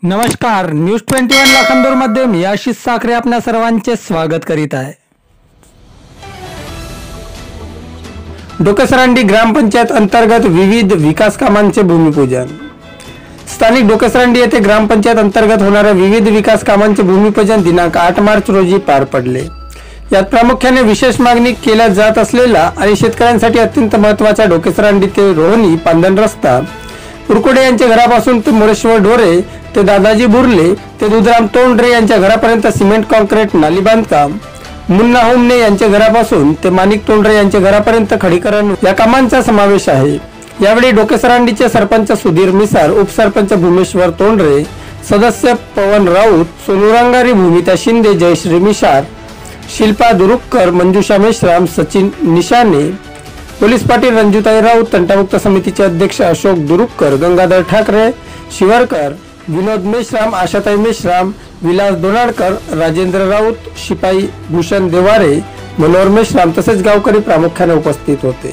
नमस्कार, न्यूज 21 लाखांदूर मध्ये मी आशिष साखरे आपल्या सर्वांचे स्वागत करीत आहे। डोकेसरंडी ग्रामपंचायत अंतर्गत विविध विकास कामांचे भूमिपूजन। स्थानिक डोकेसरंडी येथे ग्रामपंचायत अंतर्गत होणाऱ्या विविध विकास कामांचे भूमिपूजन दिनांक 8 मार्च रोजी पार पडले। यात प्रामुख्याने विशेष मागणी केल्या जात असलेला आणि शेतकऱ्यांसाठी अत्यंत महत्त्वाचा डोकेसरंडी ते रोहनी पांदन रस्ता, उरकुडे यांच्या घरापासून ते मोरेश्वर ढोरे ते दादाजी बुर्ले ते दुधराम तोंडरे यांच्या घरापर्यंत सिमेंट कॉन्क्रीट नाली बांधकाम, मुन्ना हुमने यांच्या घरापासून ते माणिक तोंडरे यांच्या घरापर्यंत खडीकरण या कामांचा समावेश आहे। यावेळी डोकेसरंडीचे सरपंच सुधीर मिसार, उपसरपंच भूमेश्वर तोंडरे, सदस्य पवन राऊत, सोनुरंगारी भूमिता शिंदे, जयश्री मिसार, शिल्पा दुरुक्कर, मंजुषा मेश्राम, सचिन निशाने, पोलीस पाटील रंजुताई राऊत, तंटामुक्त समितीचे अध्यक्ष अशोक दुरुक्कर, गंगाधर ठाकरे शिवरकर, विनोद मेश्राम, आशाताई मेश्राम, विलास दोनाडकर, राजेंद्र राऊत, शिपाई भूषण देवारे, मनोहर मेश्राम तसेच गावकरी प्रामुख्याने उपस्थित होते।